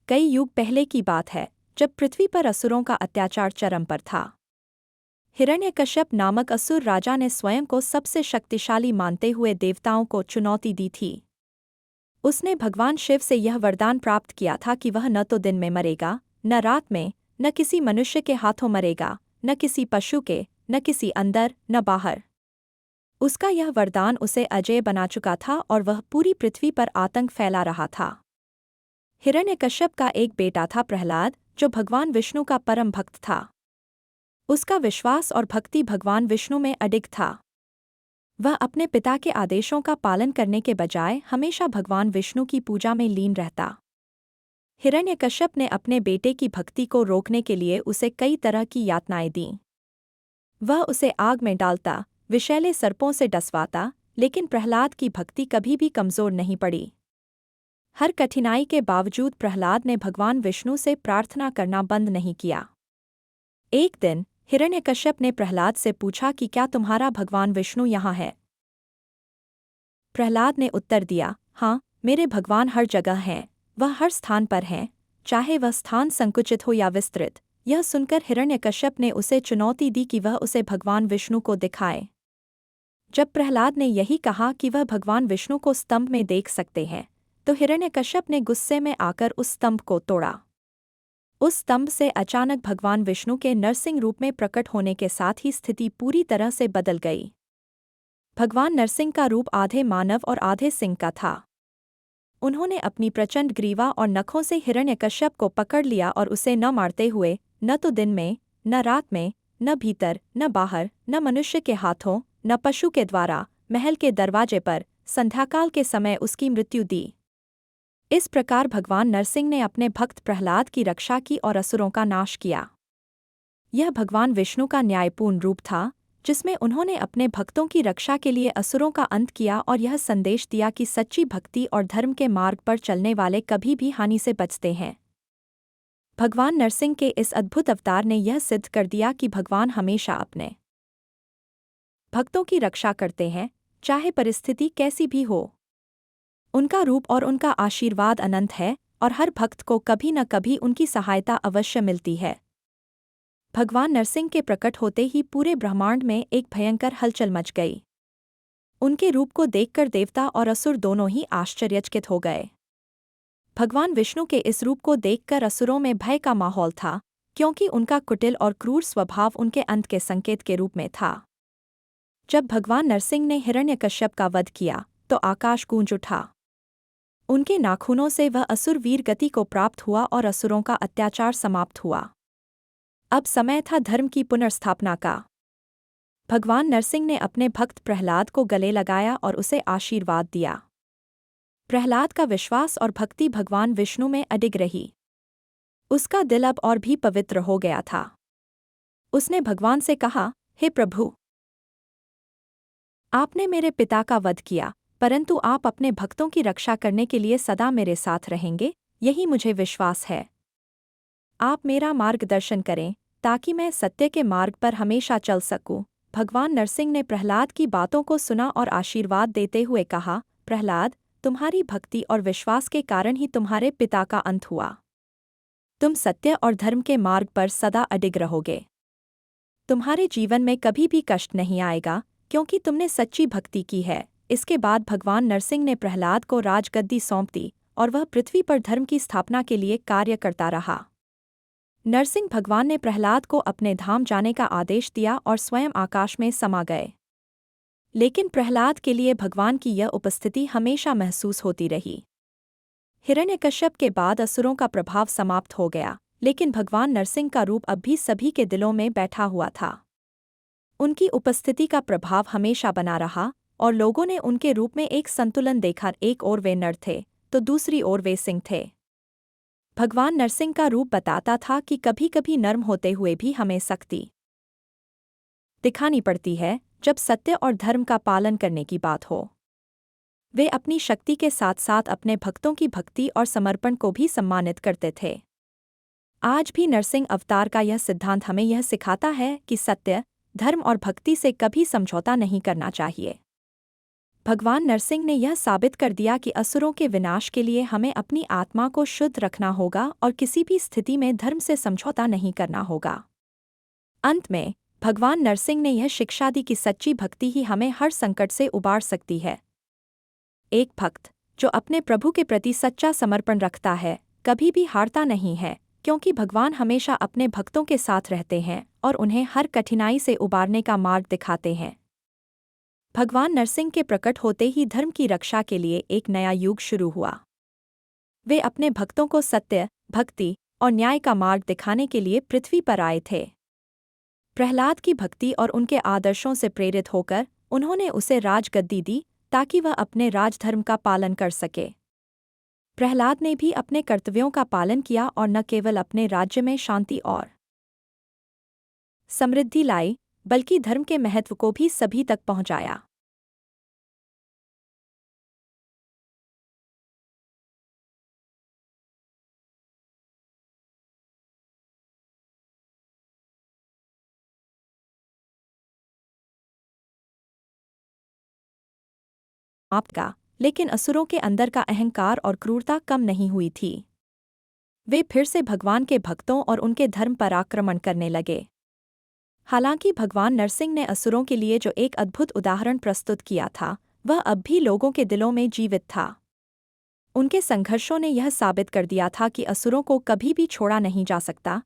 कई युग पहले की बात है, जब पृथ्वी पर असुरों का अत्याचार चरम पर था। हिरण्यकश्यप नामक असुर राजा ने स्वयं को सबसे शक्तिशाली मानते हुए देवताओं को चुनौती दी थी। उसने भगवान शिव से यह वरदान प्राप्त किया था कि वह न तो दिन में मरेगा, न रात में, न किसी मनुष्य के हाथों मरेगा, न किसी पशु के, न किसी अंदर, न बाहर। उसका यह वरदान उसे अजेय बना चुका था और वह पूरी पृथ्वी पर आतंक फैला रहा था। हिरण्यकश्यप का एक बेटा था प्रहलाद, जो भगवान विष्णु का परम भक्त था। उसका विश्वास और भक्ति भगवान विष्णु में अडिग था। वह अपने पिता के आदेशों का पालन करने के बजाय हमेशा भगवान विष्णु की पूजा में लीन रहता। हिरण्यकश्यप ने अपने बेटे की भक्ति को रोकने के लिए उसे कई तरह की यातनाएं दीं। वह उसे आग में डालता, विषैले सर्पों से डसवाता, लेकिन प्रहलाद की भक्ति कभी भी कमजोर नहीं पड़ी। हर कठिनाई के बावजूद प्रहलाद ने भगवान विष्णु से प्रार्थना करना बंद नहीं किया। एक दिन हिरण्यकश्यप ने प्रहलाद से पूछा कि क्या तुम्हारा भगवान विष्णु यहाँ है? प्रहलाद ने उत्तर दिया, हाँ, मेरे भगवान हर जगह हैं, वह हर स्थान पर हैं, चाहे वह स्थान संकुचित हो या विस्तृत। यह सुनकर हिरण्यकश्यप ने उसे चुनौती दी कि वह उसे भगवान विष्णु को दिखाए। जब प्रहलाद ने यही कहा कि वह भगवान विष्णु को स्तंभ में देख सकते हैं, तो हिरण्यकश्यप ने गुस्से में आकर उस स्तंभ को तोड़ा। उस स्तंभ से अचानक भगवान विष्णु के नरसिंह रूप में प्रकट होने के साथ ही स्थिति पूरी तरह से बदल गई। भगवान नरसिंह का रूप आधे मानव और आधे सिंह का था। उन्होंने अपनी प्रचंड ग्रीवा और नखों से हिरण्यकश्यप को पकड़ लिया और उसे न मारते हुए, न तो दिन में, न रात में, न भीतर, न बाहर, न मनुष्य के हाथों, न पशु के द्वारा, महल के दरवाजे पर, संध्याकाल के समय उसकी मृत्यु दी। इस प्रकार भगवान नरसिंह ने अपने भक्त प्रहलाद की रक्षा की और असुरों का नाश किया। यह भगवान विष्णु का न्यायपूर्ण रूप था, जिसमें उन्होंने अपने भक्तों की रक्षा के लिए असुरों का अंत किया और यह संदेश दिया कि सच्ची भक्ति और धर्म के मार्ग पर चलने वाले कभी भी हानि से बचते हैं। भगवान नरसिंह के इस अद्भुत अवतार ने यह सिद्ध कर दिया कि भगवान हमेशा अपने भक्तों की रक्षा करते हैं, चाहे परिस्थिति कैसी भी हो। उनका रूप और उनका आशीर्वाद अनंत है और हर भक्त को कभी न कभी उनकी सहायता अवश्य मिलती है। भगवान नरसिंह के प्रकट होते ही पूरे ब्रह्मांड में एक भयंकर हलचल मच गई। उनके रूप को देखकर देवता और असुर दोनों ही आश्चर्यचकित हो गए। भगवान विष्णु के इस रूप को देखकर असुरों में भय का माहौल था, क्योंकि उनका कुटिल और क्रूर स्वभाव उनके अंत के संकेत के रूप में था। जब भगवान नरसिंह ने हिरण्यकश्यप का वध किया, तो आकाश गूंज उठा। उनके नाखूनों से वह असुर वीर गति को प्राप्त हुआ और असुरों का अत्याचार समाप्त हुआ। अब समय था धर्म की पुनर्स्थापना का। भगवान नरसिंह ने अपने भक्त प्रहलाद को गले लगाया और उसे आशीर्वाद दिया। प्रहलाद का विश्वास और भक्ति भगवान विष्णु में अडिग रही। उसका दिल अब और भी पवित्र हो गया था। उसने भगवान से कहा, हे प्रभु, आपने मेरे पिता का वध किया, परंतु आप अपने भक्तों की रक्षा करने के लिए सदा मेरे साथ रहेंगे, यही मुझे विश्वास है। आप मेरा मार्गदर्शन करें, ताकि मैं सत्य के मार्ग पर हमेशा चल सकूं। भगवान नरसिंह ने प्रहलाद की बातों को सुना और आशीर्वाद देते हुए कहा, प्रहलाद, तुम्हारी भक्ति और विश्वास के कारण ही तुम्हारे पिता का अंत हुआ। तुम सत्य और धर्म के मार्ग पर सदा अडिग रहोगे। तुम्हारे जीवन में कभी भी कष्ट नहीं आएगा, क्योंकि तुमने सच्ची भक्ति की है। इसके बाद भगवान नरसिंह ने प्रहलाद को राजगद्दी सौंप दी और वह पृथ्वी पर धर्म की स्थापना के लिए कार्य करता रहा। नरसिंह भगवान ने प्रहलाद को अपने धाम जाने का आदेश दिया और स्वयं आकाश में समा गए। लेकिन प्रहलाद के लिए भगवान की यह उपस्थिति हमेशा महसूस होती रही। हिरण्यकश्यप के बाद असुरों का प्रभाव समाप्त हो गया, लेकिन भगवान नरसिंह का रूप अब भी सभी के दिलों में बैठा हुआ था। उनकी उपस्थिति का प्रभाव हमेशा बना रहा और लोगों ने उनके रूप में एक संतुलन देखा। एक ओर वे नर थे, तो दूसरी ओर वे सिंह थे। भगवान नरसिंह का रूप बताता था कि कभी कभी नर्म होते हुए भी हमें सख्ती दिखानी पड़ती है, जब सत्य और धर्म का पालन करने की बात हो। वे अपनी शक्ति के साथ साथ अपने भक्तों की भक्ति और समर्पण को भी सम्मानित करते थे। आज भी नरसिंह अवतार का यह सिद्धांत हमें यह सिखाता है कि सत्य, धर्म और भक्ति से कभी समझौता नहीं करना चाहिए। भगवान नरसिंह ने यह साबित कर दिया कि असुरों के विनाश के लिए हमें अपनी आत्मा को शुद्ध रखना होगा और किसी भी स्थिति में धर्म से समझौता नहीं करना होगा। अंत में भगवान नरसिंह ने यह शिक्षा दी कि सच्ची भक्ति ही हमें हर संकट से उबार सकती है। एक भक्त जो अपने प्रभु के प्रति सच्चा समर्पण रखता है कभी भी हारता नहीं है, क्योंकि भगवान हमेशा अपने भक्तों के साथ रहते हैं और उन्हें हर कठिनाई से उबारने का मार्ग दिखाते हैं। भगवान नरसिंह के प्रकट होते ही धर्म की रक्षा के लिए एक नया युग शुरू हुआ। वे अपने भक्तों को सत्य, भक्ति और न्याय का मार्ग दिखाने के लिए पृथ्वी पर आए थे। प्रहलाद की भक्ति और उनके आदर्शों से प्रेरित होकर उन्होंने उसे राजगद्दी दी ताकि वह अपने राजधर्म का पालन कर सके। प्रहलाद ने भी अपने कर्तव्यों का पालन किया और न केवल अपने राज्य में शांति और समृद्धि लाई, बल्कि धर्म के महत्व को भी सभी तक पहुंचाया। आपका लेकिन असुरों के अंदर का अहंकार और क्रूरता कम नहीं हुई थी। वे फिर से भगवान के भक्तों और उनके धर्म पर आक्रमण करने लगे। हालांकि भगवान नरसिंह ने असुरों के लिए जो एक अद्भुत उदाहरण प्रस्तुत किया था, वह अब भी लोगों के दिलों में जीवित था। उनके संघर्षों ने यह साबित कर दिया था कि असुरों को कभी भी छोड़ा नहीं जा सकता,